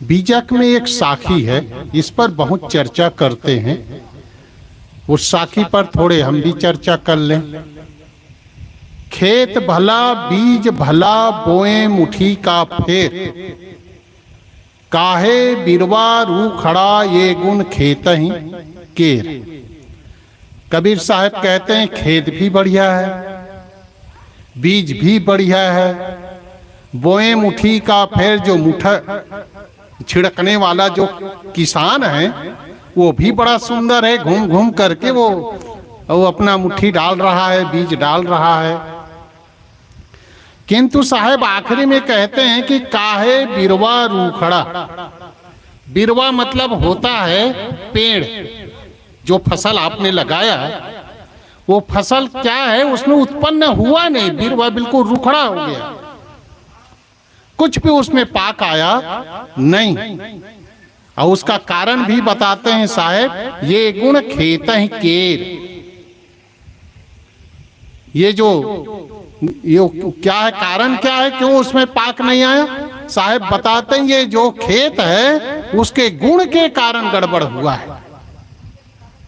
बीजक में एक साखी है, इस पर बहुत चर्चा करते हैं। उस साखी पर थोड़े हम भी चर्चा कर लें। खेत भला बीज भला बोए मुट्ठी का फेर, काहे बिरवा रू खड़ा ये गुण खेत ही केर। कबीर साहब कहते हैं खेत भी बढ़िया है, बीज भी बढ़िया है, बोए मुट्ठी का फेर जो मुठा छिड़कने वाला जो किसान है वो भी बड़ा सुंदर है। घूम घूम करके वो अपना मुट्ठी डाल रहा है, बीज डाल रहा है। किंतु साहब आखिरी में कहते हैं कि काहे बिरवा रूखड़ा। बिरवा मतलब होता है पेड़। जो फसल आपने लगाया वो फसल क्या है, उसमें उत्पन्न हुआ नहीं, बिरवा बिल्कुल रूखड़ा हो गया, कुछ भी उसमें पाक आया नहीं। और उसका कारण भी बताते हैं साहब, ये गुण खेत ही केर। ये क्या है, कारण क्या है, क्यों उसमें पाक नहीं आया? साहब बताते हैं ये जो खेत है उसके गुण के कारण गड़बड़ हुआ है,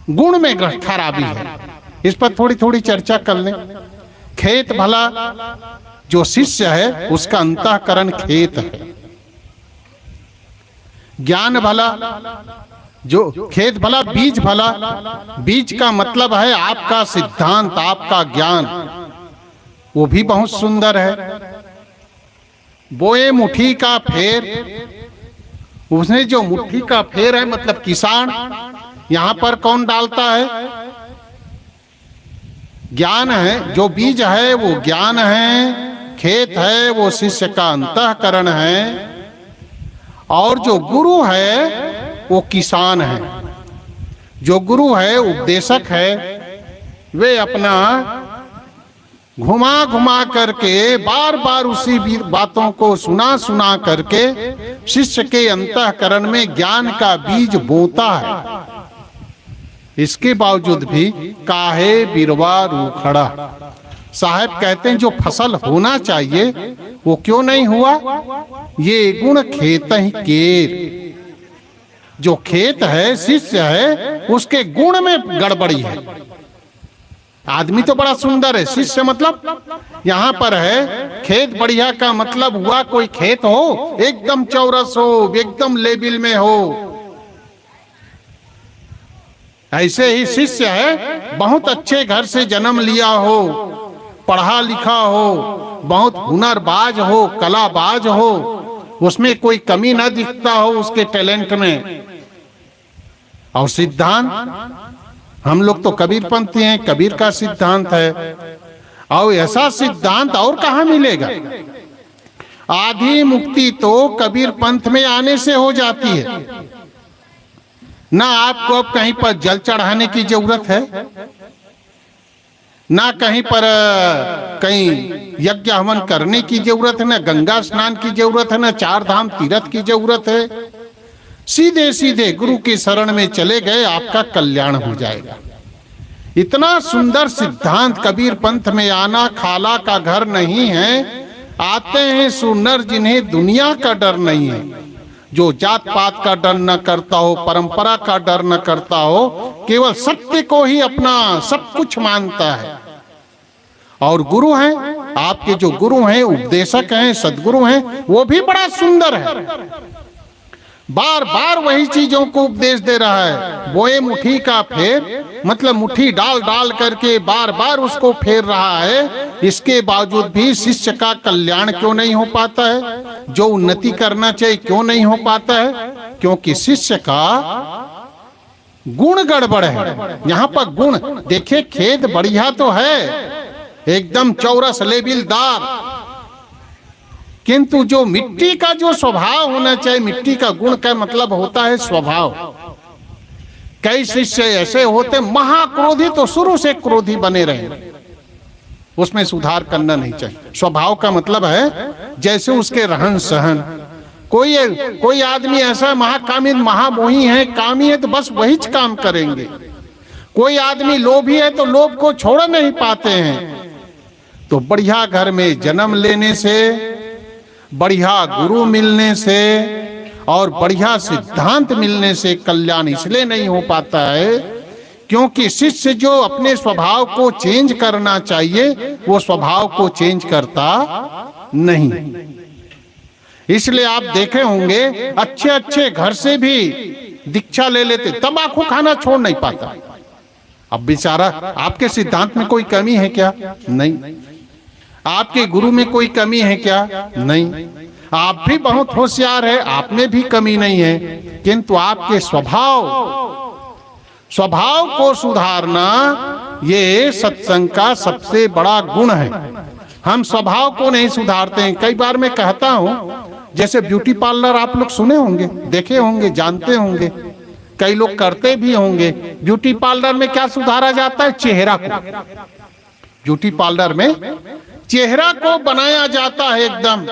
गुण में खराबी है। इस पर थोड़ी थोड़ी चर्चा कर लें। खेत भला जो शिष्य है उसका अंतःकरण खेत है। ज्ञान भला, जो खेत भला बीज भला, बीज का मतलब है आपका सिद्धांत, आपका ज्ञान, वो भी बहुत सुंदर है। बोए मुट्ठी का फेर, उसने जो मुट्ठी का फेर है मतलब किसान, यहां पर कौन डालता है? ज्ञान है। जो बीज है वो ज्ञान है, खेत है वो शिष्य का अंतःकरण है, और जो गुरु है वो किसान है। जो गुरु है, उपदेशक है, वे अपना घुमा घुमा करके बार बार उसी बातों को सुना सुना करके शिष्य के अंतःकरण में ज्ञान का बीज बोता है। इसके बावजूद भी काहे बिरवा रूखड़ा। साहब कहते हैं जो फसल होना चाहिए वो क्यों नहीं हुआ? ये गुण खेत ही केर। जो खेत है, शिष्य है, उसके गुण में गड़बड़ी है। आदमी तो बड़ा सुंदर है, शिष्य मतलब यहां पर है खेत बढ़िया का मतलब हुआ कोई खेत हो एकदम चौरस हो, एकदम लेबिल में हो। ऐसे ही शिष्य है बहुत अच्छे घर से जन्म लिया हो, पढ़ा लिखा हो, बहुत हुनरबाज हो, कलाबाज हो, उसमें कोई कमी न दिखता हो उसके टैलेंट में। और सिद्धांत, हम लोग तो कबीरपंथी हैं, कबीर का सिद्धांत है, और ऐसा सिद्धांत और कहां मिलेगा? आधी मुक्ति तो कबीर पंथ में आने से हो जाती है। ना आपको अब कहीं पर जल चढ़ाने की जरूरत है, ना कहीं पर कहीं यज्ञ हवन करने की जरूरत है, ना गंगा स्नान की जरूरत है, ना चार धाम तीर्थ की जरूरत है। सीधे सीधे गुरु की शरण में चले गए, आपका कल्याण हो जाएगा। इतना सुंदर सिद्धांत। कबीर पंथ में आना खाला का घर नहीं है, आते हैं सुनर जिन्हें दुनिया का डर नहीं है। जो जात पात का डर न करता हो, परंपरा का डर न करता हो, केवल सत्य को ही अपना सब कुछ मानता है। और गुरु हैं, आपके जो गुरु हैं, उपदेशक हैं, सदगुरु हैं, वो भी बड़ा सुंदर है। बार बार वही चीजों को उपदेश दे रहा है। बोए मुट्ठी का फेर मतलब मुट्ठी डाल डाल करके बार बार उसको फेर रहा है। इसके बावजूद भी शिष्य का कल्याण क्यों नहीं हो पाता है? जो उन्नति करना चाहिए क्यों नहीं हो पाता है? क्योंकि शिष्य का गुण गड़बड़ है। यहाँ पर गुण देखिए, खेत बढ़िया तो है, एकदम चौरस लेबिलदार, किंतु जो मिट्टी का जो स्वभाव होना चाहिए, मिट्टी का गुण का मतलब होता है स्वभाव। कई शिष्य ऐसे होते महाक्रोधी, तो शुरू से क्रोधी बने रहे, उसमें सुधार करना नहीं चाहिए। स्वभाव का मतलब है जैसे उसके रहन सहन। कोई आदमी ऐसा महाकामी महामोही है, कामी है, तो बस वही काम करेंगे। कोई आदमी लोभी है तो लोभ को छोड़ नहीं पाते हैं। तो बढ़िया घर में जन्म लेने से, बढ़िया गुरु मिलने से और बढ़िया सिद्धांत मिलने से कल्याण इसलिए नहीं हो पाता है क्योंकि शिष्य जो अपने स्वभाव को चेंज करना चाहिए वो स्वभाव को चेंज करता नहीं। इसलिए आप देखे होंगे अच्छे अच्छे घर से भी दीक्षा ले लेते, तंबाकू खाना छोड़ नहीं पाता। अब बेचारा, आपके सिद्धांत में कोई कमी है क्या? नहीं। आपके गुरु में कोई कमी है क्या? नहीं। आप भी बहुत होशियार है, आप में भी कमी नहीं है, किंतु आपके स्वभाव को सुधारना ये सत्संग का सबसे बड़ा गुण है। हम स्वभाव को नहीं सुधारते हैं। कई बार मैं कहता हूं, जैसे ब्यूटी पार्लर आप लोग सुने होंगे, देखे होंगे, जानते होंगे, कई लोग करते भी होंगे। ब्यूटी पार्लर में क्या सुधारा जाता है? चेहरा को। ब्यूटी पार्लर में चेहरा को बनाया जाता है, एकदम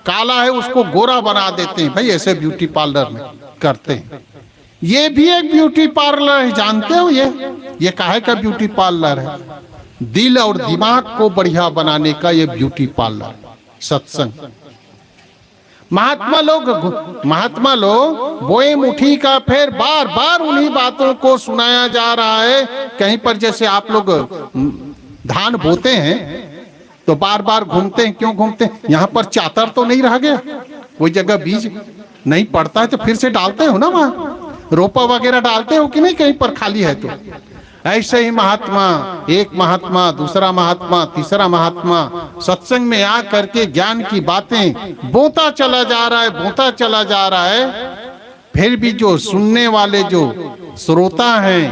काला है उसको गोरा बना देते हैं। भाई ऐसे ब्यूटी पार्लर में करते हैं। ये भी एक ब्यूटी पार्लर है, जानते हो? ये काहे का ब्यूटी पार्लर है? दिल और दिमाग को बढ़िया बनाने का ये ब्यूटी पार्लर सत्संग। महात्मा लोग बोए मुट्ठी का फिर बार बार उन्हीं बातों को सुनाया जा रहा है। कहीं पर जैसे आप लोग धान बोते हैं तो बार बार घूमते हैं। क्यों घूमते हैं? यहाँ पर चातर तो नहीं रह गया, कोई जगह बीज नहीं पड़ता है तो फिर से डालते हो ना, वहां रोपा वगैरह डालते हो कि नहीं कहीं पर खाली है तो। ऐसे ही महात्मा, एक महात्मा, दूसरा महात्मा, तीसरा महात्मा सत्संग में आ करके ज्ञान की बातें बोता चला जा रहा है। फिर भी जो सुनने वाले जो श्रोता हैं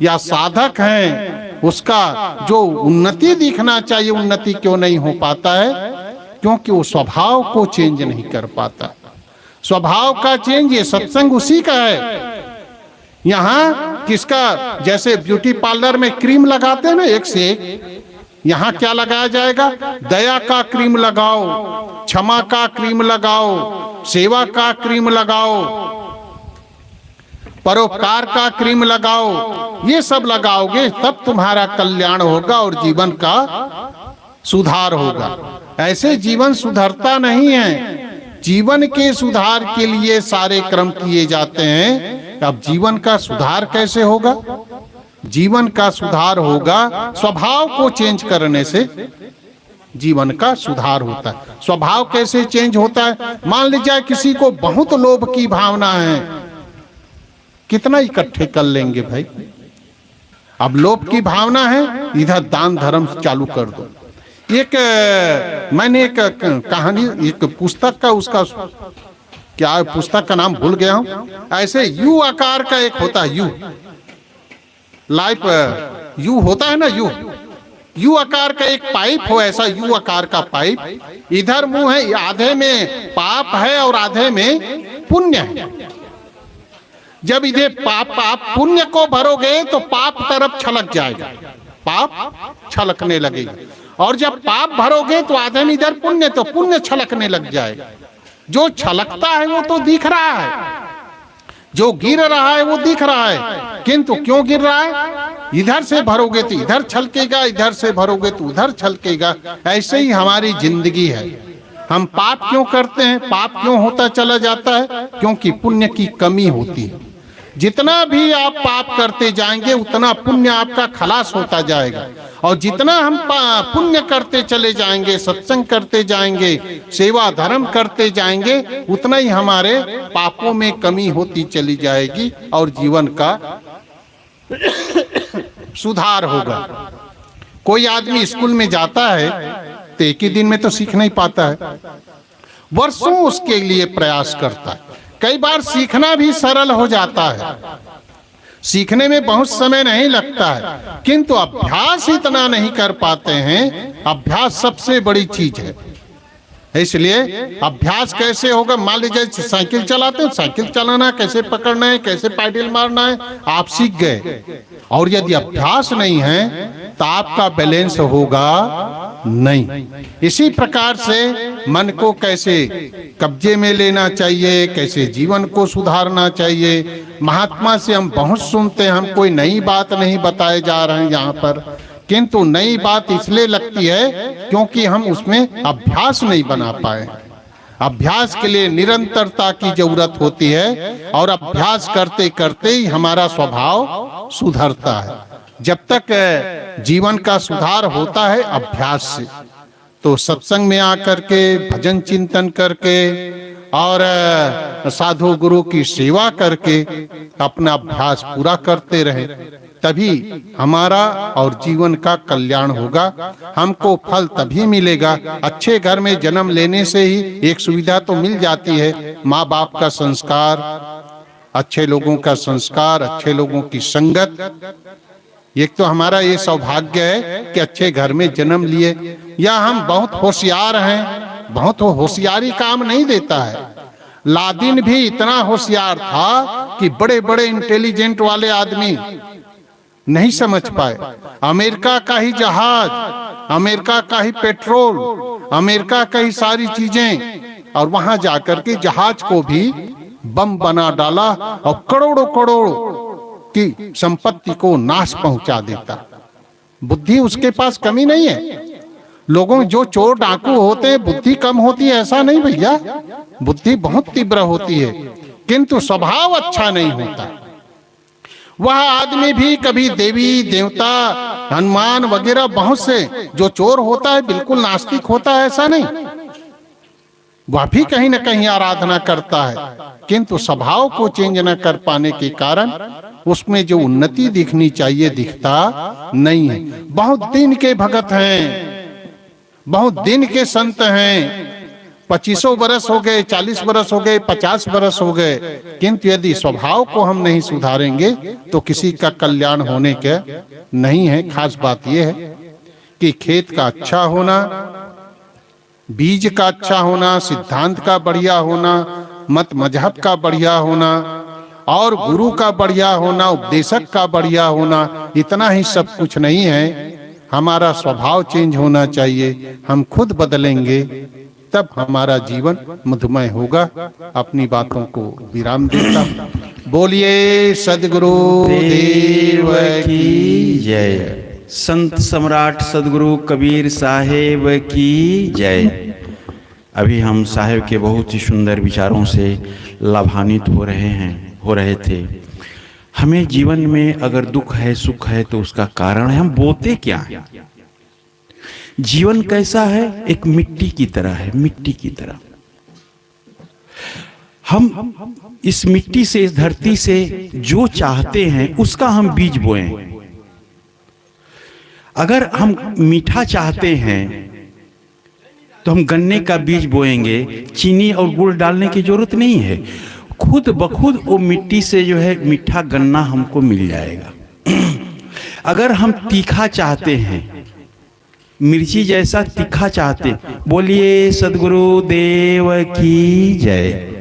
या साधक हैं, उसका जो उन्नति दिखना चाहिए, उन्नति क्यों नहीं हो पाता है? क्योंकि वो स्वभाव को चेंज नहीं कर पाता। स्वभाव का चेंज ये सत्संग उसी का है। यहाँ किसका, जैसे ब्यूटी पार्लर में क्रीम लगाते हैं ना एक से एक, यहाँ क्या लगाया जाएगा? दया का क्रीम लगाओ, क्षमा का क्रीम लगाओ, सेवा का क्रीम लगाओ, परोपकार का क्रीम लगाओ। ये सब लगाओगे तब तुम्हारा कल्याण होगा और जीवन का सुधार होगा। ऐसे जीवन सुधरता नहीं है। जीवन के सुधार के लिए सारे क्रम किए जाते हैं। अब जीवन का सुधार कैसे होगा? जीवन का सुधार होगा स्वभाव को चेंज करने से जीवन का सुधार होता है। स्वभाव कैसे चेंज होता है? मान लीजिए किसी को बहुत लोभ की भावना है, कितना इकट्ठे कर लेंगे भाई? अब लोभ की भावना है, इधर दान धर्म चालू कर दो। मैंने एक कहानी, एक पुस्तक का, उसका क्या है, पुस्तक का नाम भूल गया हूं। ऐसे यू आकार का एक होता है, यू लाइफ यू होता है ना, यू आकार का एक पाइप हो, ऐसा यू आकार का पाइप। इधर मुंह है, आधे में पाप है और आधे में पुण्य है। जब इधर पाप पुण्य को भरोगे तो पाप तरफ छलक जाएगा, पाप छलकने लगेगा। और जब पाप भरोगे तो आधे में इधर पुण्य, तो पुण्य छलकने लग जाएगा। जो छलकता है वो तो दिख रहा है, जो गिर रहा है वो दिख रहा है, किंतु क्यों गिर रहा है? इधर से भरोगे तो इधर छलकेगा, इधर से भरोगे तो उधर छलकेगा। ऐसे ही हमारी जिंदगी है। हम पाप क्यों करते हैं? पाप क्यों होता चला जाता है? क्योंकि पुण्य की कमी होती है। जितना भी आप पाप करते जाएंगे उतना पुण्य आपका खलास होता जाएगा। और जितना हम पुण्य करते चले जाएंगे, सत्संग करते जाएंगे, सेवा धर्म करते जाएंगे, उतना ही हमारे पापों में कमी होती चली जाएगी और जीवन का सुधार होगा। कोई आदमी स्कूल में जाता है तो एक ही दिन में तो सीख नहीं पाता है, वर्षों उसके लिए प्रयास करता है। कई बार सीखना भी सरल हो जाता है, सीखने में बहुत समय नहीं लगता है, किंतु अभ्यास इतना नहीं कर पाते हैं। अभ्यास सबसे बड़ी चीज है। इसलिए अभ्यास कैसे होगा? मान लीजिए साइकिल चलाते हैं, साइकिल चलाना कैसे पकड़ना है, कैसे पैडल मारना है, आप सीख गए। और यदि अभ्यास नहीं है तो आपका बैलेंस होगा नहीं। इसी प्रकार से मन को कैसे कब्जे में लेना चाहिए, कैसे जीवन को सुधारना चाहिए। महात्मा से हम बहुत सुनते हैं, हम कोई नई बात नहीं बताए जा रहे हैं यहाँ पर, किंतु नई बात इसलिए लगती है क्योंकि हम उसमें अभ्यास नहीं बना पाए। अभ्यास के लिए निरंतरता की जरूरत होती है और अभ्यास करते करते ही हमारा स्वभाव सुधरता है। जब तक जीवन का सुधार होता है अभ्यास से, तो सत्संग में आकर के भजन चिंतन करके और साधु गुरु की सेवा करके अपना अभ्यास पूरा करते रहे, तभी हमारा और जीवन का कल्याण होगा। हमको फल तभी मिलेगा। अच्छे घर में जन्म लेने से ही एक सुविधा तो मिल जाती है, माँ बाप का संस्कार, अच्छे लोगों का संस्कार, अच्छे लोगों की संगत। एक तो हमारा ये सौभाग्य है कि अच्छे घर में जन्म लिए, या हम बहुत होशियार हैं। बहुत होशियारी काम नहीं देता है। लादिन भी इतना होशियार था कि बड़े बड़े इंटेलिजेंट वाले आदमी नहीं समझ पाए। अमेरिका का ही जहाज, अमेरिका का ही पेट्रोल, अमेरिका का ही सारी चीजें, और वहां जाकर के जहाज को भी बम बना डाला और करोड़ों करोड़ की संपत्ति को नाश पहुंचा देता। बुद्धि उसके पास कमी नहीं है। लोगों जो चोर डाकू होते हैं बुद्धि कम होती है ऐसा नहीं भैया, बुद्धि बहुत तीव्र होती है, किंतु स्वभाव अच्छा नहीं होता। वह आदमी भी कभी देवी देवता हनुमान वगैरह बहुत से, जो चोर होता है बिल्कुल नास्तिक होता है ऐसा नहीं, वह भी कहीं न कहीं आराधना करता है, किंतु स्वभाव को चेंज न कर पाने के कारण उसमें जो उन्नति दिखनी चाहिए दिखता नहीं है। बहुत दिन के भगत हैं, बहुत दिन के संत हैं, 25 बरस हो गए, 40 बरस हो गए, 50 बरस हो गए, किंतु यदि स्वभाव को हम नहीं सुधारेंगे तो किसी का कल्याण होने के नहीं है। खास बात यह है कि खेत का अच्छा होना, बीज का अच्छा होना, सिद्धांत का बढ़िया होना, मत मजहब का बढ़िया होना और गुरु का बढ़िया होना, उपदेशक का बढ़िया होना, इतना ही सब कुछ नहीं है। हमारा स्वभाव चेंज होना चाहिए। हम खुद बदलेंगे तब हमारा जीवन मधुमय होगा। अपनी बातों को विराम देता हूं। बोलिए सद्गुरु देव की जय। संत सम्राट सद्गुरु कबीर साहेब की जय। अभी हम साहेब के बहुत ही सुंदर विचारों से लाभान्वित हो रहे थे। हमें जीवन में अगर दुख है सुख है तो उसका कारण है हम बोते क्या है। जीवन कैसा है, एक मिट्टी की तरह है, मिट्टी की तरह। हम इस मिट्टी से, इस धरती से जो चाहते हैं उसका हम बीज बोएं। अगर हम मीठा चाहते हैं तो हम गन्ने का बीज बोएंगे, चीनी और गुड़ डालने की जरूरत नहीं है। खुद बखुद वो मिट्टी से जो है मीठा गन्ना हमको मिल जाएगा। अगर हम तीखा चाहते हैं, मिर्ची जैसा तीखा चाहते, बोलिए सद्गुरु देव की जय।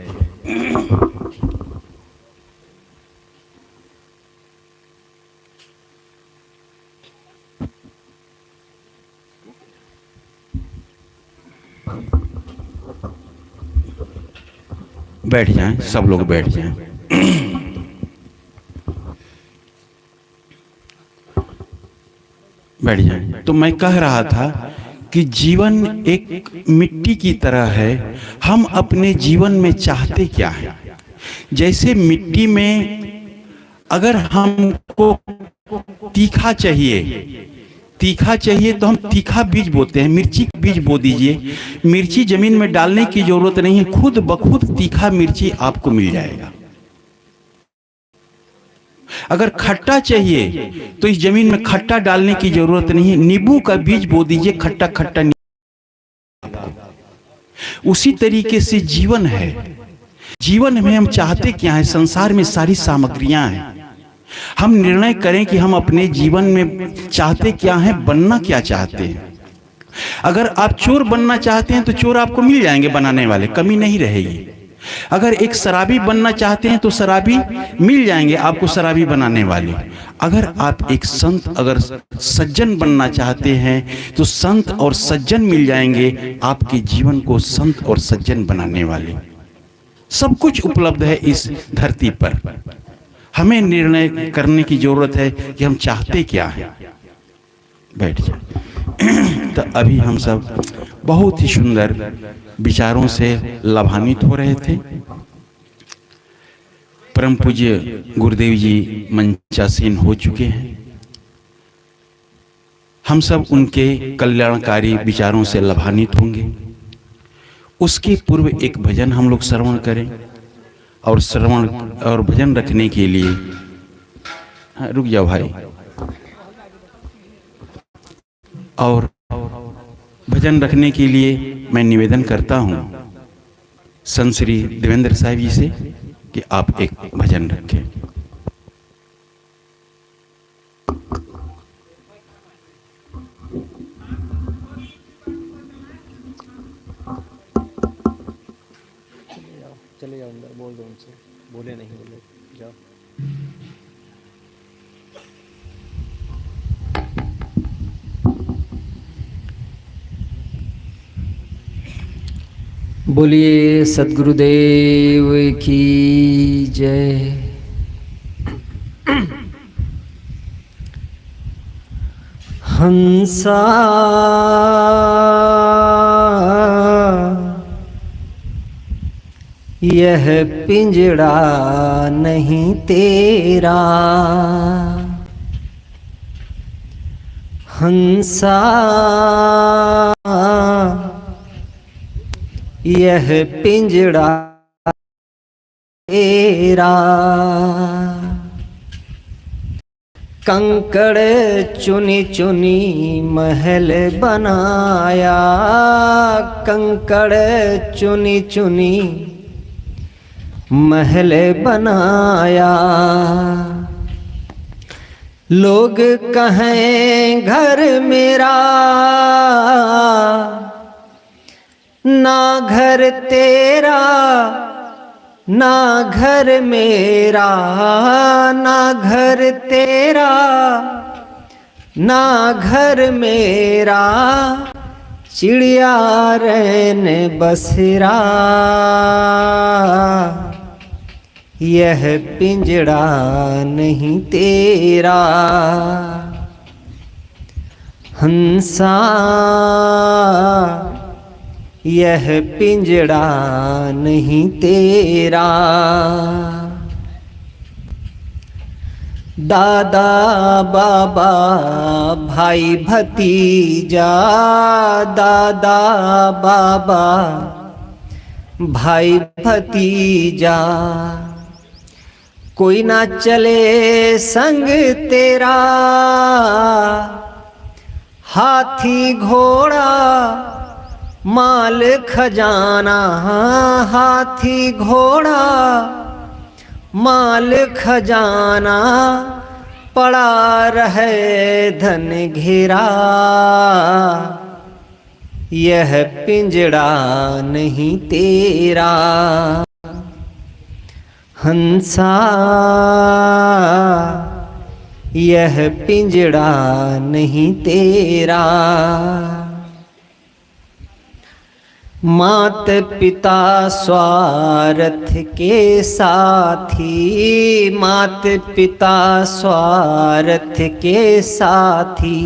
बैठ जाएं, सब लोग बैठ जाएं। बैठ जाएं। तो मैं कह रहा था कि जीवन एक मिट्टी की तरह है। हम अपने जीवन में चाहते क्या है। जैसे मिट्टी में अगर हमको तीखा चाहिए तो हम तीखा बीज बोते हैं। मिर्ची बीज बो दीजिए, मिर्ची जमीन में डालने की जरूरत नहीं है, खुद बखुद तीखा मिर्ची आपको मिल जाएगा। अगर खट्टा चाहिए तो इस जमीन में खट्टा डालने की जरूरत नहीं है, नींबू का बीज बो दीजिए, खट्टा खट्टा। उसी तरीके से जीवन है। जीवन में हम चाहते क्या है। संसार में सारी सामग्रियां हैं। हम निर्णय करें कि हम अपने जीवन में चाहते क्या हैं, बनना क्या चाहते हैं। अगर आप चोर बनना चाहते हैं तो चोर आपको मिल जाएंगे बनाने वाले, कमी नहीं रहेगी। अगर एक शराबी बनना चाहते हैं तो शराबी मिल जाएंगे आपको शराबी बनाने वाले। अगर आप एक संत, अगर सज्जन बनना चाहते हैं तो संत और सज्जन मिल जाएंगे आपके जीवन को संत और सज्जन बनाने वाले। सब कुछ उपलब्ध है इस धरती पर। हमें निर्णय करने की जरूरत है कि हम चाहते क्या है। बैठ जाए। तो अभी हम सब बहुत ही सुंदर विचारों से लाभान्वित हो रहे थे। परम पूज्य गुरुदेव जी मंचासीन हो चुके हैं। हम सब उनके कल्याणकारी विचारों से लाभान्वित होंगे। उसके पूर्व एक भजन हम लोग श्रवण करें और श्रवण और भजन रखने के लिए रुक जाओ भाई। और भजन रखने के लिए मैं निवेदन करता हूँ संत श्री देवेंद्र साहिब जी से कि आप एक भजन रखें। चले जाओ अंदर, बोल दो उनसे, बोले नहीं बोले जाओ। बोलिए सद्गुरुदेव की जय। हंसा यह पिंजड़ा नहीं तेरा, हंसा यह पिंजड़ा तेरा। कंकड़ चुनी चुनी महल बनाया, कंकड़ चुनी चुनी महल बनाया। लोग कहें घर मेरा, ना घर तेरा, ना घर मेरा, ना घर तेरा, ना घर मेरा। चिड़िया रैन बसेरा, यह पिंजड़ा नहीं तेरा। हंसा यह पिंजड़ा नहीं तेरा। दादा बाबा भाई भतीजा, दादा बाबा भाई भतीजा। कोई ना चले संग तेरा, हाथी घोड़ा माल खजाना, हाथी घोड़ा माल खजाना। पड़ा रहे धन घेरा, यह पिंजड़ा नहीं तेरा। हंसा यह पिंजड़ा नहीं तेरा। मात पिता स्वार्थ के साथी, मात पिता स्वार्थ के साथी।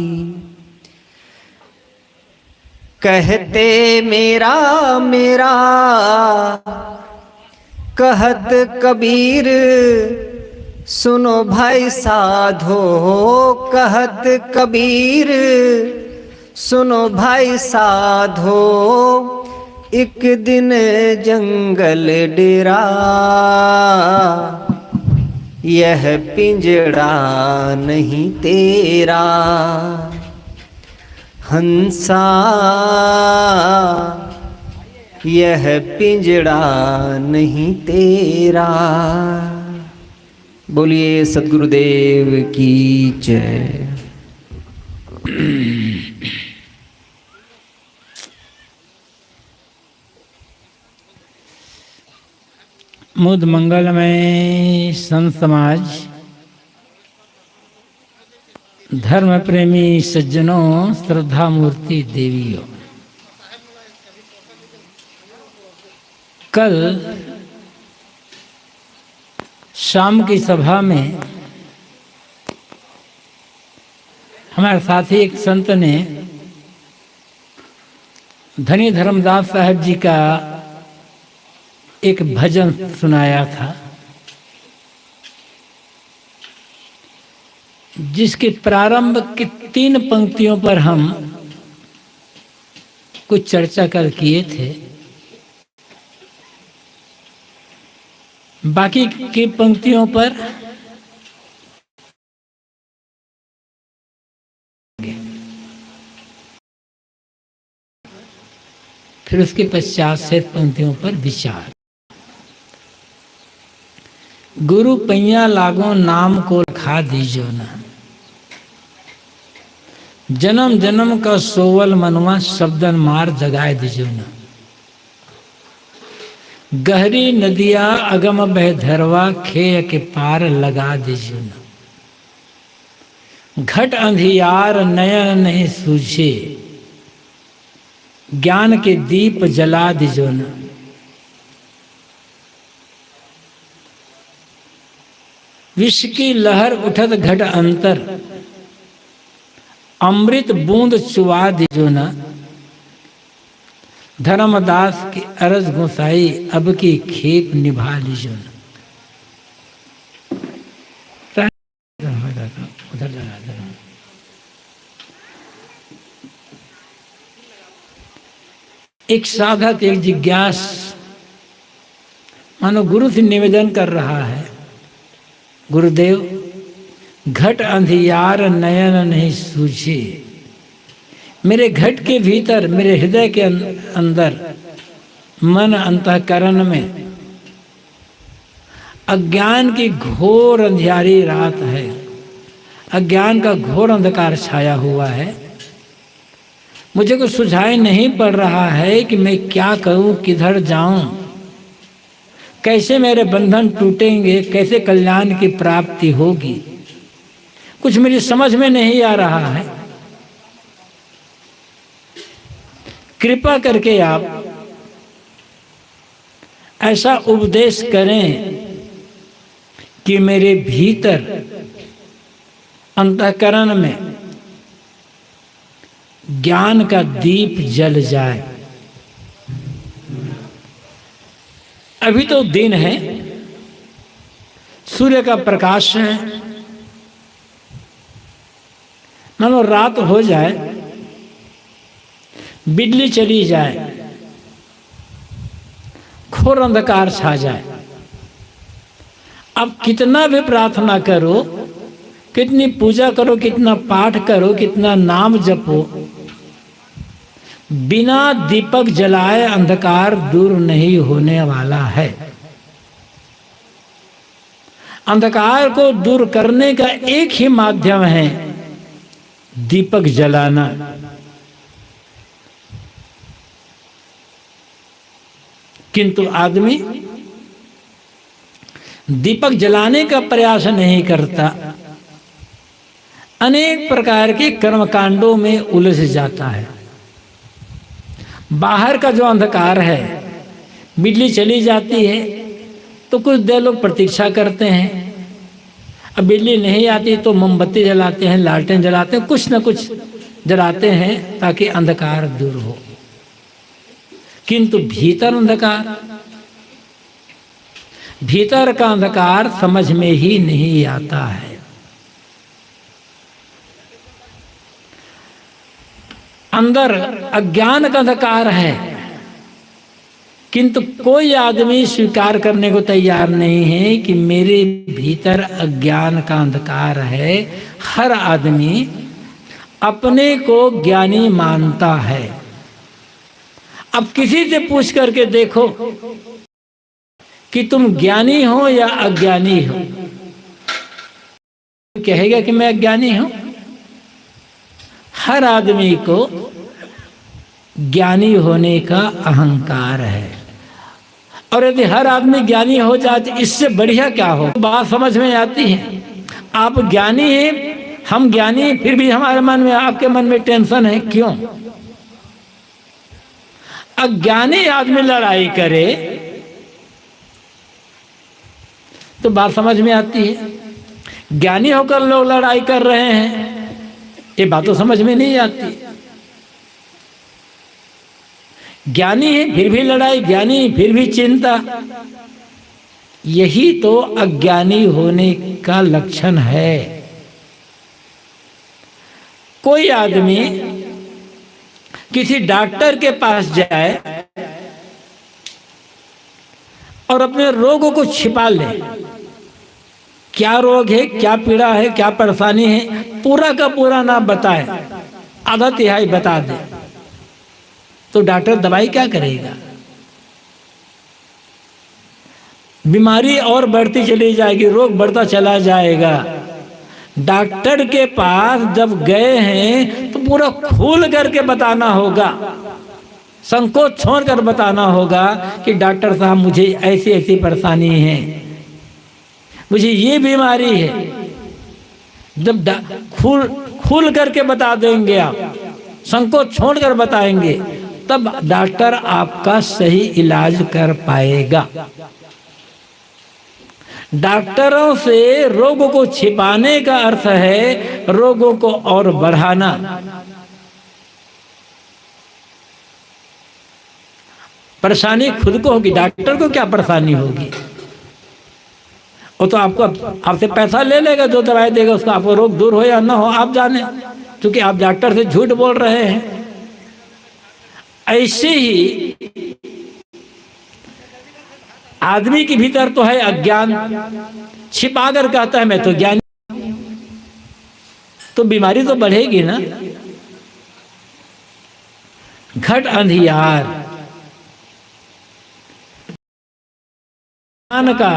कहते मेरा मेरा, कहत कबीर सुनो भाई साधो, कहत कबीर सुनो भाई साधो। एक दिन जंगल डेरा, यह पिंजड़ा नहीं तेरा। हंसा यह पिंजड़ा नहीं तेरा। बोलिए सद्गुरुदेव की जय। मुद मंगलमय संत समाज, धर्म प्रेमी सज्जनों, श्रद्धा मूर्ति देवियों, कल शाम की सभा में हमारे साथी एक संत ने धनी धर्मदास साहब जी का एक भजन सुनाया था, जिसके प्रारंभ की 3 पंक्तियों पर हम कुछ चर्चा कर किए थे। बाकी की पंक्तियों पर फिर उसके पश्चात से पंक्तियों पर विचार। गुरु पैया लागो नाम को खा दीजो ना, जन्म जन्म का सोवल मनवा शब्दन मार जगाए दीजो ना। गहरी नदिया अगम बह धरवा खेय के पार लगा दीजो ना। घट अंधियार नयन नहीं सूझे, ज्ञान के दीप जला दीजो ना। विष की लहर उठत घट अंतर, अमृत बूंद चुवा दीजो ना। धर्मदास की अरज गोसाई अब की खेप निभा लीजो ना। उधर एक साधक, एक जिज्ञास मानो गुरु से निवेदन कर रहा है, गुरुदेव घट अंधियार नयन नहीं सूझे। मेरे घट के भीतर, मेरे हृदय के अंदर, मन अंतःकरण में अज्ञान की घोर अंधियारी रात है, अज्ञान का घोर अंधकार छाया हुआ है। मुझे कुछ सुझाई नहीं पड़ रहा है कि मैं क्या करूं, किधर जाऊं, कैसे मेरे बंधन टूटेंगे, कैसे कल्याण की प्राप्ति होगी, कुछ मेरी समझ में नहीं आ रहा है। कृपा करके आप ऐसा उपदेश करें कि मेरे भीतर अंतःकरण में ज्ञान का दीप जल जाए। अभी तो दिन है, सूर्य का प्रकाश है, मानो रात हो जाए, बिजली चली जाए, घोर अंधकार छा जाए। अब कितना भी प्रार्थना करो, कितनी पूजा करो, कितना पाठ करो, कितना नाम जपो, बिना दीपक जलाए अंधकार दूर नहीं होने वाला है। अंधकार को दूर करने का एक ही माध्यम है, दीपक जलाना। किंतु आदमी दीपक जलाने का प्रयास नहीं करता, अनेक प्रकार के कर्मकांडों में उलझ जाता है। बाहर का जो अंधकार है, बिजली चली जाती है तो कुछ देर लोग प्रतीक्षा करते हैं, अब बिजली नहीं आती तो मोमबत्ती जलाते हैं, लालटेन जलाते हैं, कुछ न कुछ जलाते हैं ताकि अंधकार दूर हो। किंतु भीतर अंधकार, भीतर का अंधकार समझ में ही नहीं आता है। अंदर अज्ञान का अंधकार है, किंतु कोई आदमी स्वीकार करने को तैयार नहीं है कि मेरे भीतर अज्ञान का अंधकार है। हर आदमी अपने को ज्ञानी मानता है। अब किसी से पूछ करके देखो कि तुम ज्ञानी हो या अज्ञानी हो, कहेगा कि मैं अज्ञानी हूं। हर आदमी को ज्ञानी होने का अहंकार है, और यदि हर आदमी ज्ञानी हो जाए तो इससे बढ़िया क्या हो। बात समझ में आती है। आप ज्ञानी हैं, हम ज्ञानी हैं, फिर भी हमारे मन में, आपके मन में टेंशन है, क्यों? अज्ञानी आदमी लड़ाई करे तो बात समझ में आती है। ज्ञानी होकर लोग लड़ाई कर रहे हैं, ये बात तो समझ में नहीं आती। ज्ञानी है फिर भी लड़ाई, ज्ञानी फिर भी चिंता। यही तो अज्ञानी होने का लक्षण है। कोई आदमी किसी डॉक्टर के पास जाए और अपने रोगों को छिपा ले, क्या रोग है, क्या पीड़ा है, क्या परेशानी है, पूरा का पूरा ना बताए, आधा तिहाई बता दे, तो डॉक्टर दवाई क्या करेगा? बीमारी और बढ़ती चली जाएगी, रोग बढ़ता चला जाएगा। डॉक्टर के पास जब गए हैं तो पूरा खोल करके बताना होगा, संकोच छोड़कर बताना होगा कि डॉक्टर साहब मुझे ऐसी ऐसी परेशानी है, मुझे ये बीमारी है। जब खोल करके बता देंगे आप, संकोच छोड़कर बताएंगे, तब डॉक्टर आपका सही इलाज कर पाएगा। डॉक्टरों से रोगों को छिपाने का अर्थ है रोगों को और बढ़ाना। परेशानी खुद को होगी, डॉक्टर को क्या परेशानी होगी? वो तो आपको आपसे पैसा ले लेगा, जो दवाई देगा उसका, आपको रोग दूर हो या ना हो आप जाने, क्योंकि आप डॉक्टर से झूठ बोल रहे हैं। ऐसे ही आदमी के भीतर तो है अज्ञान, छिपाकर कहता है मैं तो ज्ञानी, तो बीमारी तो बढ़ेगी ना। घट अंधियार, ज्ञान का,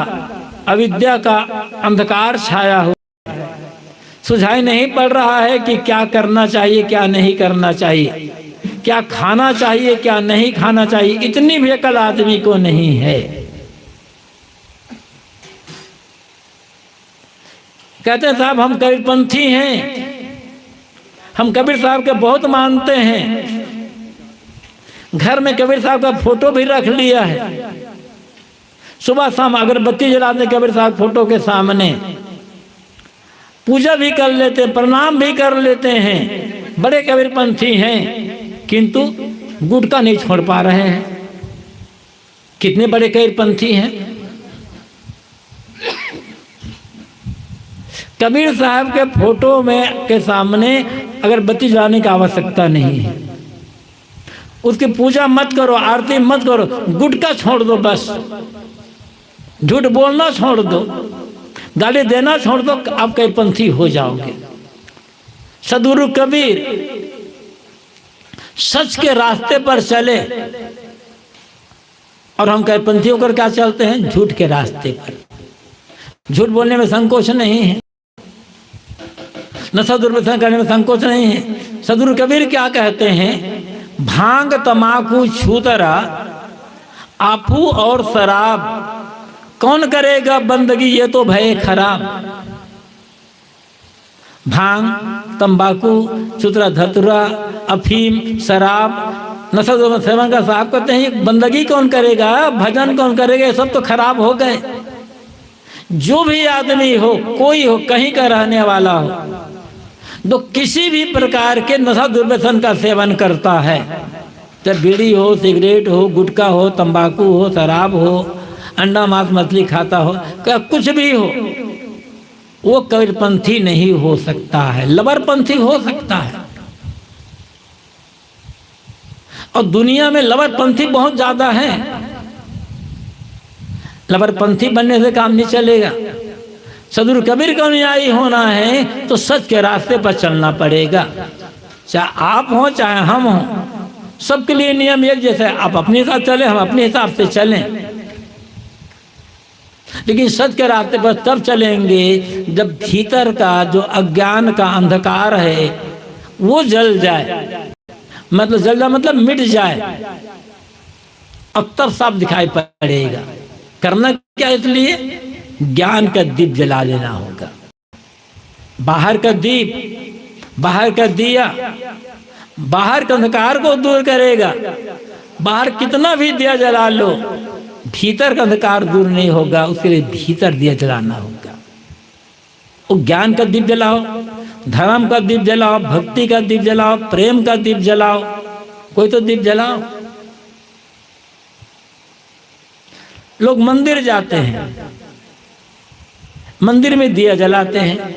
अविद्या का अंधकार छाया हुआ है, सुझाई नहीं पड़ रहा है कि क्या करना चाहिए, क्या नहीं करना चाहिए, क्या खाना चाहिए, क्या नहीं खाना चाहिए, इतनी भी अकल आदमी को नहीं है। कहते हैं साहब हम कबीरपंथी हैं, हम कबीर साहब के बहुत मानते हैं, घर में कबीर साहब का फोटो भी रख लिया है, सुबह शाम अगरबत्ती जलाते कबीर साहब फोटो के सामने, पूजा भी कर लेते हैं, प्रणाम भी कर लेते हैं, बड़े कबीरपंथी हैं, किंतु गुटखा नहीं छोड़ पा रहे हैं। कितने बड़े कबीरपंथी हैं। कबीर साहब के फोटो में के सामने अगरबत्ती जलाने की आवश्यकता नहीं है, उसकी पूजा मत करो, आरती मत करो, गुटखा छोड़ दो, बस झूठ बोलना छोड़ दो, गाली देना छोड़ दो, आप कबीरपंथी हो जाओगे। सदगुरु कबीर सच के रास्ते पर चले और हम कबीरपंथी होकर क्या चलते हैं? झूठ के रास्ते पर। झूठ बोलने में संकोच नहीं है, नशा दुर्व्यसन करने में संकोच नहीं है। सदगुरु कबीर क्या कहते हैं? भांग तमाकू छूतरा आपू और शराब, कौन करेगा बंदगी ये तो भय खराब। भांग, तंबाकू, छूतरा, धतुरा, अफीम, शराब, नशा सेवन का साहब कहते हैं बंदगी कौन करेगा, भजन कौन करेगा, ये सब तो खराब हो गए। जो भी आदमी हो, कोई हो, कहीं का रहने वाला हो, तो किसी भी प्रकार के नशा दुर्व्यसन का सेवन करता है, चाहे बीड़ी हो, सिगरेट हो, गुटखा हो, तंबाकू हो, शराब हो, अंडा मांस मछली खाता हो, क्या कुछ भी हो, वो कबीरपंथी नहीं हो सकता है, लवरपंथी हो सकता है। और दुनिया में लवरपंथी बहुत ज्यादा है। लवरपंथी बनने से काम नहीं चलेगा। सदगुरु कबीर का अनुयायी होना है तो सच के रास्ते पर चलना पड़ेगा, चाहे आप हो चाहे हम हो, सबके लिए नियम एक जैसे, आप अपने हिसाब चले, हम अपने हिसाब से चलें, लेकिन सच के रास्ते पर तब चलेंगे जब भीतर का जो अज्ञान का अंधकार है वो जल जाए, मतलब जल जाए मतलब मिट जाए, अब तब साफ दिखाई पड़ेगा। करना क्या? इसलिए ज्ञान का दीप जला लेना होगा। बाहर का दीप, बाहर का दिया, बाहर के अंधकार को दूर करेगा। बाहर कितना भी दिया जला लो, भीतर का अंधकार दूर नहीं होगा, उसके लिए भीतर दिया जलाना होगा। वो ज्ञान का दीप जलाओ, धर्म का दीप जलाओ, भक्ति का दीप जलाओ, प्रेम का दीप जलाओ, कोई तो दीप जलाओ। लोग मंदिर जाते हैं, मंदिर में दिया जलाते हैं।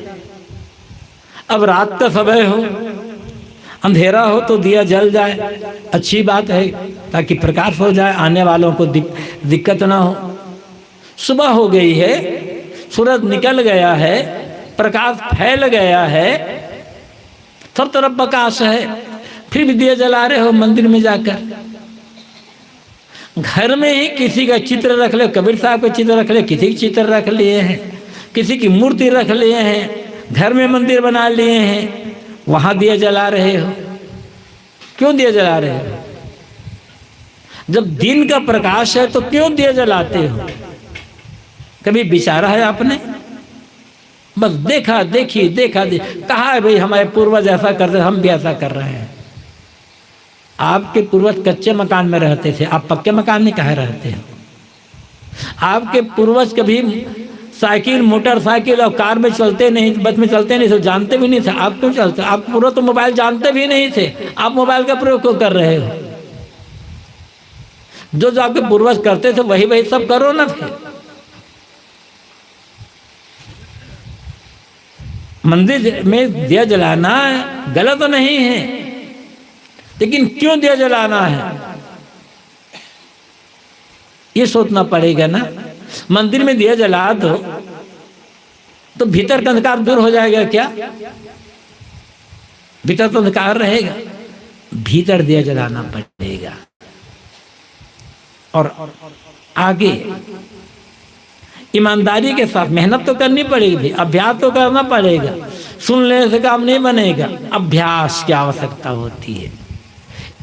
अब रात का समय हो, अंधेरा हो तो दिया जल जाए, अच्छी बात है, ताकि प्रकाश हो जाए, आने वालों को दिक्कत ना हो। सुबह हो गई है, सूरज निकल गया है, प्रकाश फैल गया है, सब तरफ प्रकाश है, फिर भी दिया जला रहे हो मंदिर में जाकर। घर में ही किसी का चित्र रख ले, कबीर साहब का चित्र रख ले, किसी की चित्र रख लिए हैं, किसी की मूर्ति रख लिए हैं, घर में मंदिर बना लिए हैं, वहां दिया जला रहे हो। क्यों दिया जला रहे हो? जब दिन का प्रकाश है तो क्यों दिया जलाते हो? कभी विचारा है आपने? बस देखा देखी, कहा है भाई हमारे पूर्वज ऐसा करते, हम भी ऐसा कर रहे हैं। आपके पूर्वज कच्चे मकान में रहते थे, आप पक्के मकान में कहाँ रहते हो? आपके पूर्वज कभी साइकिल, मोटरसाइकिल और कार में चलते नहीं, बस में चलते नहीं थे, जानते भी नहीं थे। आप क्यों चलते? आप पूरा तो मोबाइल जानते भी नहीं थे, आप मोबाइल का प्रयोग क्यों कर रहे हो? जो आपके पूर्वज करते थे वही सब करो ना। फिर मंदिर में दिया जलाना गलत तो नहीं है, लेकिन क्यों दिया जलाना है ये सोचना पड़ेगा ना। मंदिर में दिया जला दो तो भीतर का अंधकार दूर हो जाएगा क्या? भीतर तो अंधकार रहेगा, भीतर दिया जलाना पड़ेगा। और आगे ईमानदारी के साथ मेहनत तो करनी पड़ेगी, अभ्यास तो करना पड़ेगा। सुन लेने से काम नहीं बनेगा, अभ्यास की आवश्यकता होती है।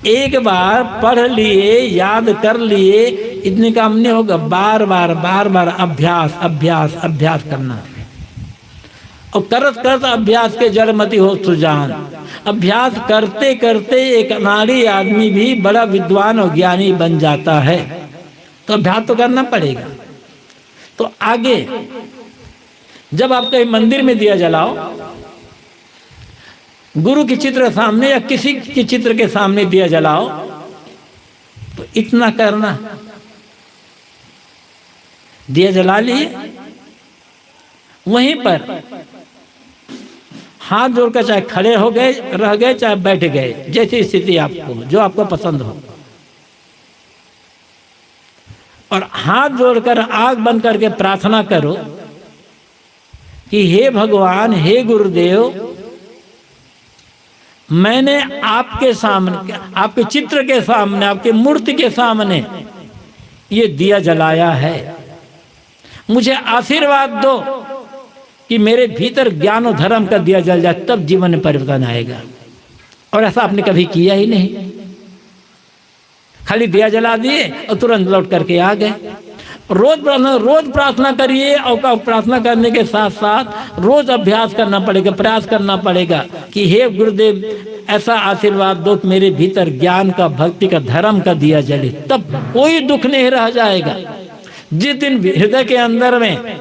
एक बार पढ़ लिए, याद कर लिए, इतने काम नहीं होगा। बार बार अभ्यास करना। और करत अभ्यास के जड़मति हो सुजान। अभ्यास करते करते एक अनाड़ी आदमी भी बड़ा विद्वान और ज्ञानी बन जाता है। तो अभ्यास तो करना पड़ेगा। तो आगे जब आप कहीं मंदिर में दिया जलाओ, गुरु के चित्र सामने या किसी के चित्र के सामने दिया जलाओ, तो इतना करना, दिया जला लिए, वहीं पर हाथ जोड़कर चाहे खड़े हो गए, रह गए, चाहे बैठ गए, जैसी स्थिति आपको जो आपको पसंद हो, और हाथ जोड़कर आंख बंद करके प्रार्थना करो कि हे भगवान, हे गुरुदेव, मैंने आपके सामने, आपके चित्र के सामने, आपके मूर्ति के सामने ये दिया जलाया है। मुझे आशीर्वाद दो कि मेरे भीतर ज्ञान और धर्म का दिया जल जाए, तब जीवन में परिवर्तन आएगा। और ऐसा आपने कभी किया ही नहीं, खाली दिया जला दिए और तुरंत लौट करके आ गए। रोज प्रार्थना करिए, और प्रार्थना करने के साथ साथ रोज अभ्यास करना पड़ेगा, प्रयास करना पड़ेगा कि हे गुरुदेव, ऐसा आशीर्वाद दो कि मेरे भीतर ज्ञान का, भक्ति का, धर्म का दिया जले, तब कोई दुख नहीं रह जाएगा। जिस दिन हृदय के अंदर में,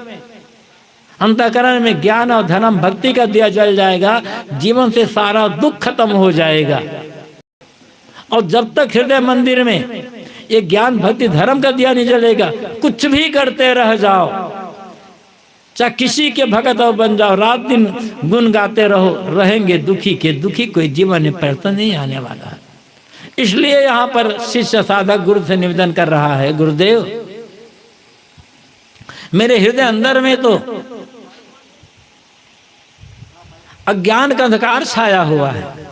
अंतःकरण में ज्ञान और धर्म, भक्ति का दिया जल जाएगा, जीवन से सारा दुख खत्म हो जाएगा। और जब तक हृदय मंदिर में ये ज्ञान, भक्ति, धर्म का दिया नहीं जलेगा, कुछ भी करते रह जाओ, चाहे किसी के भगत बन जाओ, रात दिन गुण गाते रहो, रहेंगे दुखी के दुखी, कोई जीवन में परिवर्तन नहीं आने वाला है। इसलिए यहाँ पर शिष्य साधक गुरु से निवेदन कर रहा है, गुरुदेव, मेरे हृदय अंदर में तो अज्ञान का अंधकार छाया हुआ है,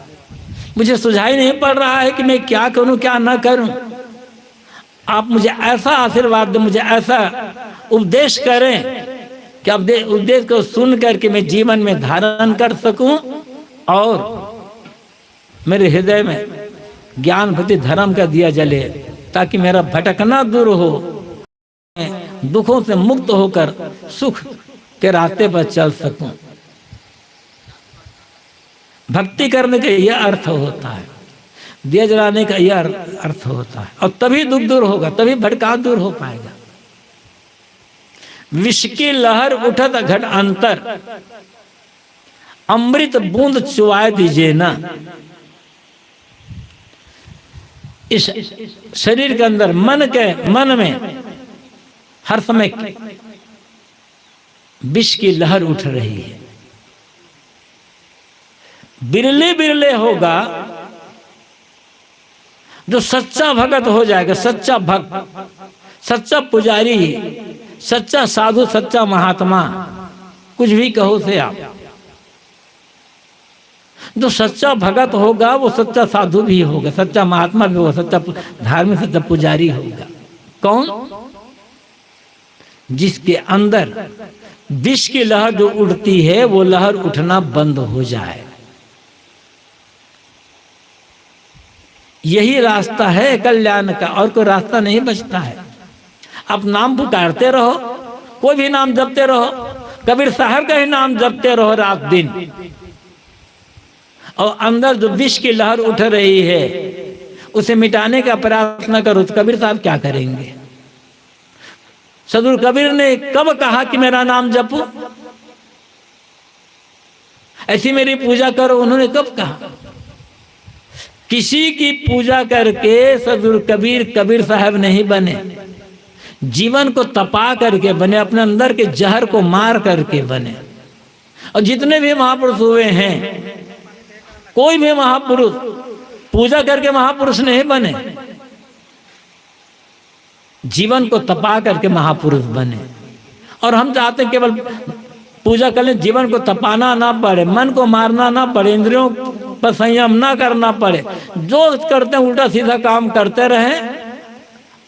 मुझे सुझाई नहीं पड़ रहा है कि मैं क्या करूं, क्या ना करूं। आप मुझे ऐसा आशीर्वाद दें, मुझे ऐसा उपदेश करें कि आप उपदेश को सुन करके मैं जीवन में धारण कर सकूं और मेरे हृदय में ज्ञान, भक्ति, धर्म का दिया जले, ताकि मेरा भटकना दूर हो, दुखों से मुक्त होकर सुख के रास्ते पर चल सकूं। भक्ति करने का यह अर्थ होता है, दिया जलाने का यह अर्थ होता है, और तभी दुख दूर होगा, तभी भटकाव दूर हो पाएगा। विष की लहर उठत घट अंतर, अमृत बूंद चुवाए दीजिए ना। इस शरीर के अंदर, मन में हर समय विष की लहर उठ रही है। बिरले बिरले होगा जो सच्चा भगत हो जाएगा, सच्चा भक्त, सच्चा पुजारी, सच्चा साधु, सच्चा महात्मा, कुछ भी कहो से आप। जो सच्चा भगत होगा वो सच्चा साधु भी होगा, सच्चा महात्मा भी होगा, सच्चा धार्मिक, सच्चा पुजारी होगा। कौन? जिसके अंदर विष की लहर जो उठती है वो लहर उठना बंद हो जाए। यही रास्ता है कल्याण का, और कोई रास्ता नहीं बचता है। आप नाम पुकारते रहो, कोई भी नाम जपते रहो, कबीर साहब का ही नाम जपते रहो रात दिन, और अंदर जो विष की लहर उठ रही है उसे मिटाने का प्रयास न करो तो कबीर साहब क्या करेंगे? सदगुरु कबीर ने कब कहा कि मेरा नाम जपो, ऐसी मेरी पूजा करो? उन्होंने कब कहा? किसी की पूजा करके सदगुरु कबीर साहब नहीं बने, जीवन को तपा करके बने, अपने अंदर के जहर को मार करके बने। और जितने भी महापुरुष हुए हैं, कोई भी महापुरुष पूजा करके महापुरुष नहीं बने, जीवन को तपा करके महापुरुष बने। और हम चाहते केवल पूजा कर लें, जीवन को तपाना ना पड़े, मन को मारना ना पड़े, इंद्रियों पर संयम ना करना पड़े, जो करते हैं उल्टा सीधा काम करते रहें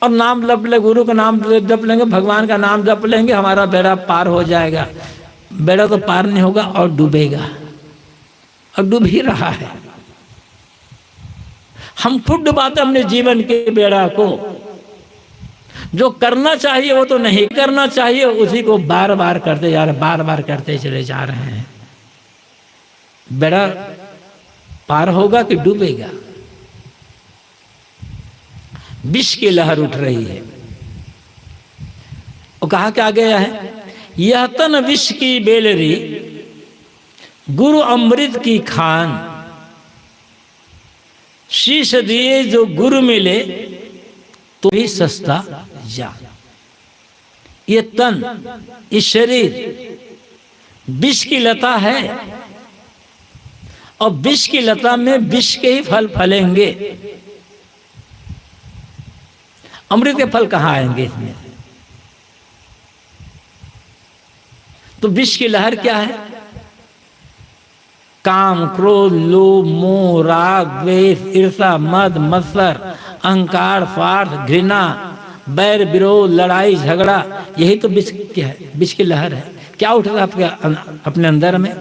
और नाम जप ले, गुरु का नाम जप लेंगे, भगवान का नाम जप लेंगे, हमारा बेड़ा पार हो जाएगा। बेड़ा तो पार नहीं होगा और डूबेगा, और डूब ही रहा है। हम खुद डुबाते अपने जीवन के बेड़ा को। जो करना चाहिए वो तो नहीं करना चाहिए, उसी को बार बार करते जा रहे, बार बार करते चले जा रहे हैं। बेड़ा पार होगा कि डूबेगा? विष की लहर उठ रही है। और कहा क्या गया है? यह तन विष की बेलरी, गुरु अमृत की खान, शीश दिए जो गुरु मिले तो भी सस्ता जान। ये तन, इस शरीर विष की लता है, और विष की लता में विष के ही फल फलेंगे, अमृत के फल कहाँ आएंगे इसमें? तो विष की लहर क्या है? काम, क्रोध, लोभ, मोह, राग, द्वेष, ईर्ष्या, मद, मत्सर, अहंकार, स्वार्थ, घृणा, बैर, विरोध, लड़ाई, झगड़ा, यही तो विष क्या है? विष की लहर है। क्या उठ रहा है अपने अंदर में?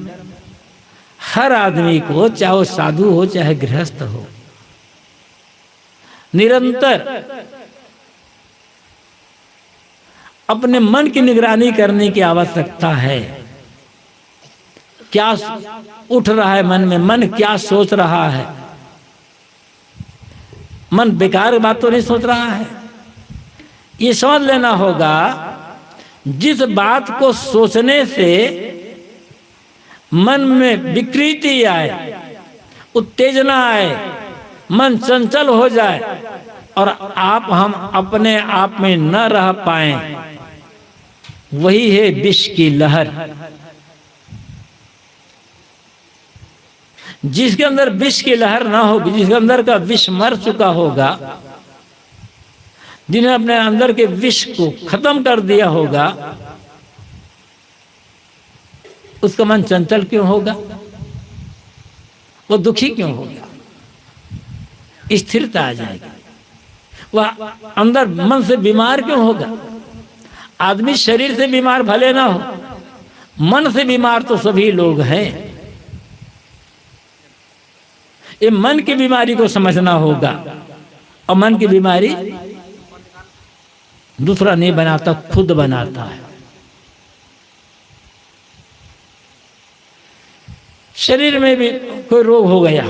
हर आदमी को, चाहे वो साधु हो चाहे गृहस्थ हो, निरंतर अपने मन की निगरानी करने की आवश्यकता है। क्या उठ रहा है मन में? मन क्या सोच रहा है? मन बेकार बात तो नहीं सोच रहा है। ये समझ लेना होगा, जिस बात को सोचने से मन में विकृति आए, उत्तेजना आए, मन चंचल हो जाए और हम अपने आप में न रह पाए, वही है विष की लहर। जिसके अंदर विष की लहर ना होगी, जिसके अंदर का विष मर चुका होगा, जिन्हें अपने अंदर के विष को खत्म कर दिया होगा, उसका मन चंचल क्यों होगा? वो दुखी क्यों होगा? स्थिरता आ जाएगी। वह अंदर मन से बीमार क्यों होगा? आदमी शरीर से बीमार भले ना हो, मन से बीमार तो सभी लोग हैं। ये मन की बीमारी को समझना होगा, और मन की बीमारी दूसरा नहीं बनाता, खुद बनाता है। शरीर में भी कोई रोग हो गया,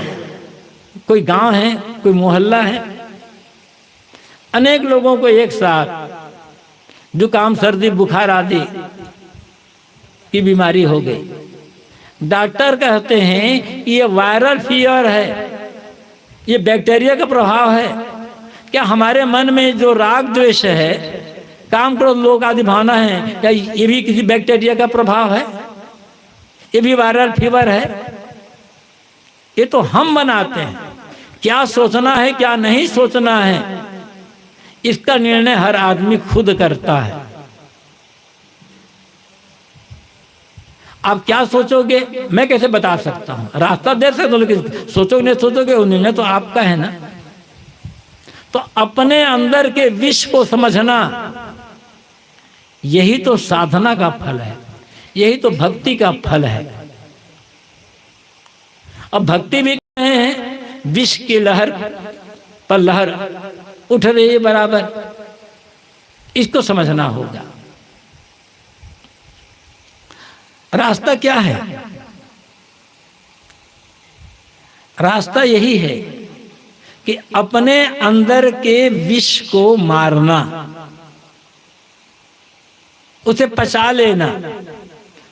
कोई गांव है, कोई मोहल्ला है, अनेक लोगों को एक साथ जुकाम, सर्दी, बुखार आदि की बीमारी हो गई। डॉक्टर कहते हैं ये वायरल फीवर है, ये बैक्टीरिया का प्रभाव है। क्या हमारे मन में जो राग द्वेष है, काम क्रोध लोभ आदि भावना है, क्या ये भी किसी बैक्टीरिया का प्रभाव है? ये भी वायरल फीवर है? ये तो हम बनाते हैं। क्या सोचना है क्या नहीं सोचना है, इसका निर्णय हर आदमी खुद करता है। आप क्या सोचोगे मैं कैसे बता सकता हूं? रास्ता दे सकता हूं, लेकिन सोचोगे नहीं सोचोगे वो निर्णय तो आपका है ना। तो अपने अंदर के विष को समझना, यही तो साधना का फल है, यही तो भक्ति का फल है। अब भक्ति भी कहे हैं विष की लहर पर लहर उठ रही है बराबर, इसको समझना होगा। रास्ता क्या है? रास्ता यही है कि अपने अंदर के विष को मारना, उसे पचा लेना,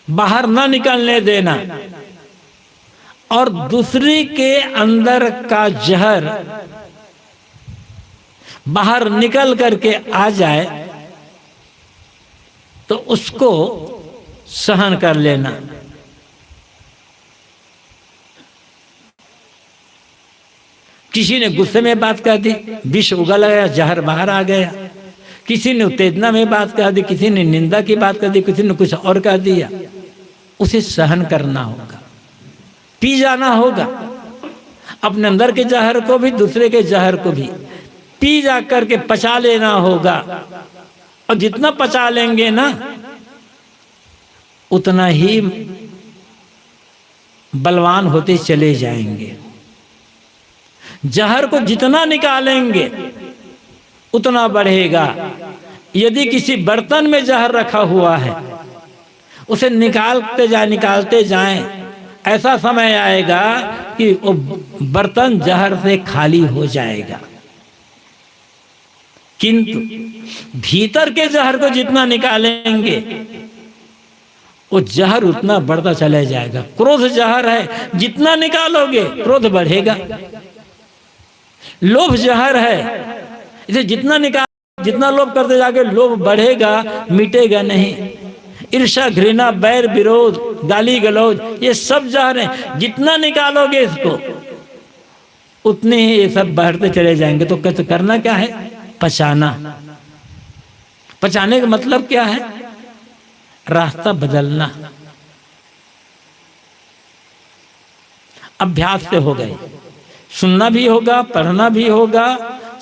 बाहर न निकलने देना, और दूसरी के अंदर का जहर बाहर निकल करके आ जाए तो उसको सहन कर लेना। किसी ने गुस्से में बात कह दी, विष उगल गया, जहर बाहर आ गया। किसी ने उत्तेजना में बात कह दी, किसी ने निंदा की बात कर दी, किसी ने कुछ और कह दिया। उसे सहन करना होगा, पी जाना होगा। अपने अंदर के जहर को भी दूसरे के जहर को भी पी जा करके पचा लेना होगा। और जितना पचा लेंगे ना उतना ही बलवान होते चले जाएंगे। जहर को जितना निकालेंगे उतना बढ़ेगा। यदि किसी बर्तन में जहर रखा हुआ है, उसे निकालते जाएं, ऐसा समय आएगा कि वो बर्तन जहर से खाली हो जाएगा। किंतु भीतर के जहर को जितना निकालेंगे वो जहर उतना बढ़ता चला जाएगा। क्रोध जहर है, जितना निकालोगे क्रोध बढ़ेगा। लोभ जहर है, इसे जितना लोभ करते जाके लोभ बढ़ेगा, मिटेगा नहीं। ईर्ष्या, घृणा, बैर, विरोध, गाली गलौज, ये सब जहर है। जितना निकालोगे इसको उतने ही ये सब बढ़ते चले जाएंगे। तो कैसे करना क्या है? पचाना। पचाने का मतलब क्या है? रास्ता बदलना। अभ्यास से हो गए, सुनना भी होगा, पढ़ना भी होगा,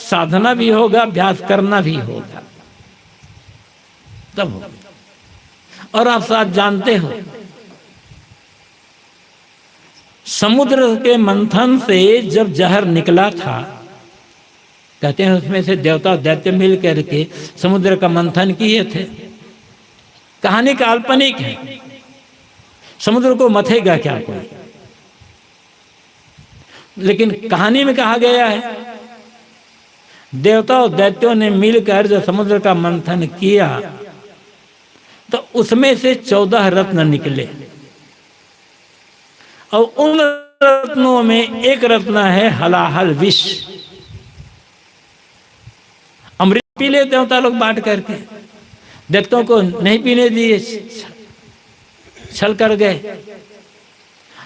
साधना भी होगा, अभ्यास करना भी होगा, तब होगा। और आप साथ जानते हो समुद्र के मंथन से जब जहर निकला था, कहते हैं उसमें से देवता और दैत्य मिल करके समुद्र का मंथन किए थे। कहानी काल्पनिक है, समुद्र को मथेगा क्या कोई? लेकिन कहानी में कहा गया है देवता और दैत्यों ने मिलकर जब समुद्र का मंथन किया तो उसमें से 14 रत्न निकले। और उन रत्नों में एक रत्न है हलाहल विष। अमृत पी लेते देवता लोग बांट करके, दैत्यों को नहीं पीने दिए, छल कर गए।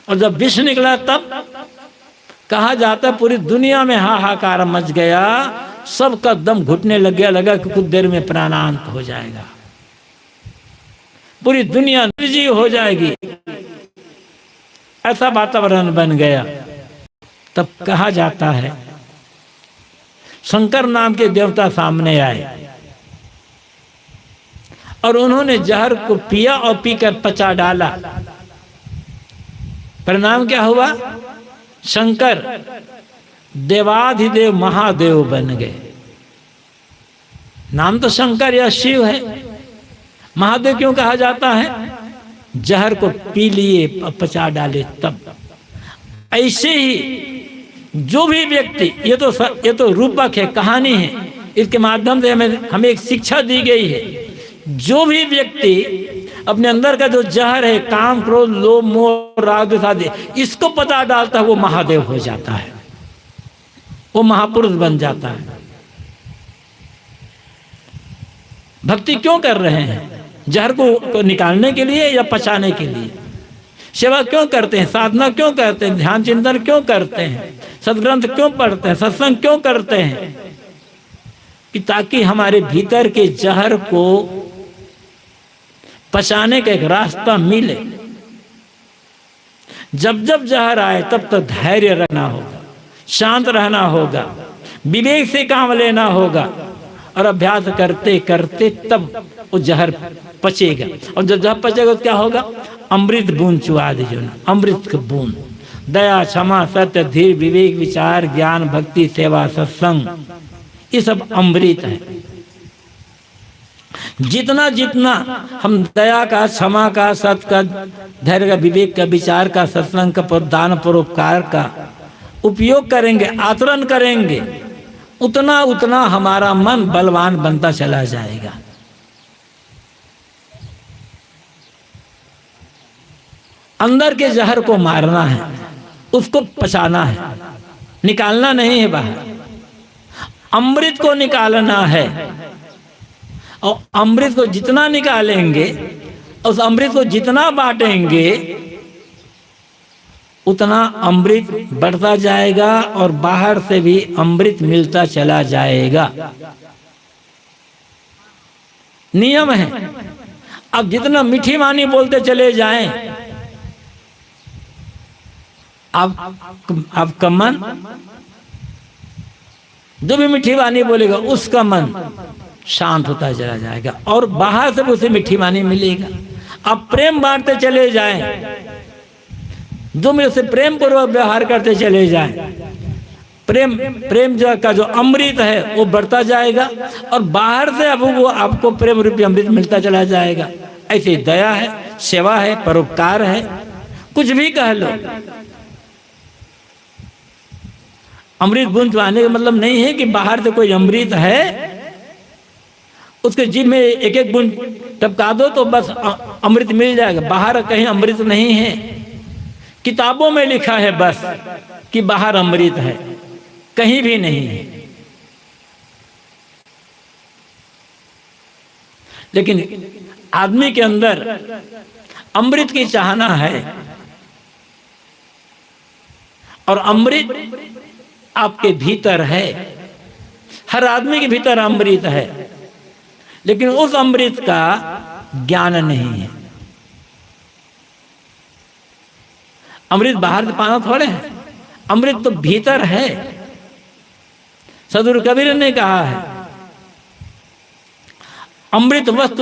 और जब विष निकला तब कहा जाता पूरी दुनिया में हाहाकार मच गया, सबका दम घुटने लग गया, लगा कि कुछ देर में प्राणांत हो जाएगा, पूरी दुनिया निर्जीव हो जाएगी, ऐसा वातावरण बन गया। तब कहा जाता है शंकर नाम के देवता सामने आए और उन्होंने जहर को पिया और पीकर पचा डाला। परिणाम क्या हुआ? शंकर देवाधिदेव महादेव बन गए। नाम तो शंकर या शिव है, महादेव क्यों कहा जाता है? जहर को पी लिए, पचा डाले तब। ऐसे ही जो भी व्यक्ति, ये तो रूपक है, कहानी है, इसके माध्यम से हमें एक शिक्षा दी गई है। जो भी व्यक्ति अपने अंदर का जो जहर है, काम, क्रोध, लोभ, मोह, राग, आदि, इसको पचा डालता है, वो महादेव हो जाता है, वो महापुरुष बन जाता है। भक्ति क्यों कर रहे हैं? जहर को निकालने के लिए या पचाने के लिए? सेवा क्यों करते हैं? साधना क्यों करते हैं? ध्यान चिंतन क्यों करते हैं? सदग्रंथ क्यों पढ़ते हैं? सत्संग क्यों करते हैं? कि ताकि हमारे भीतर के जहर को पचाने का एक रास्ता मिले। जब जब जहर आए तब तक धैर्य रखना होगा, शांत रहना होगा, विवेक से काम लेना होगा, और अभ्यास करते करते तब वो जहर पचेगा। और जब जहर पचेगा तो क्या होगा? अमृत बूंद चुआ दीजिए ना, अमृत की बूंद। दया, क्षमा, सत्य, धीर, विवेक, विचार, ज्ञान, भक्ति, सेवा, सत्संग, ये सब अमृत है। जितना जितना हम दया का, क्षमा का, सत्य का, धैर्य का, विवेक का, विचार का, सत्संग का, दान परोपकार का उपयोग करेंगे, आचरण करेंगे, उतना उतना हमारा मन बलवान बनता चला जाएगा। अंदर के जहर को मारना है, उसको पचाना है, निकालना नहीं है बाहर। अमृत को निकालना है, और अमृत को जितना निकालेंगे, उस अमृत को जितना बांटेंगे, उतना अमृत बढ़ता जाएगा और बाहर से भी अमृत मिलता चला जाएगा। नियम है। अब जितना मीठी वाणी बोलते चले जाएं, आपका मन, जो भी मीठी वाणी बोलेगा उसका मन शांत होता चला जाएगा और बाहर से उसे मीठी वाणी मिलेगा। अब प्रेम बांटते चले जाएं, जो मेरे से प्रेम पूर्वक व्यवहार करते चले जाएं, प्रेम जो का जो अमृत है वो बढ़ता जाएगा और बाहर से अब वो आपको प्रेम रूपी अमृत मिलता चला जाएगा। ऐसे दया है, सेवा है, परोपकार है, कुछ भी कह लो। अमृत बूंद आने का मतलब नहीं है कि बाहर से कोई अमृत है उसके जीभ में एक एक बूंद टपका दो तो बस अमृत मिल जाएगा। बाहर कहीं अमृत नहीं है। किताबों में लिखा है बस कि बाहर अमृत है, कहीं भी नहीं है। लेकिन आदमी के अंदर अमृत की चाहना है और अमृत आपके भीतर है। हर आदमी के भीतर अमृत है, लेकिन उस अमृत का ज्ञान नहीं है। अमृत बाहर से पाना थोड़े है, अमृत तो भीतर है। सदगुरु कबीर ने कहा है, अमृत वस्तु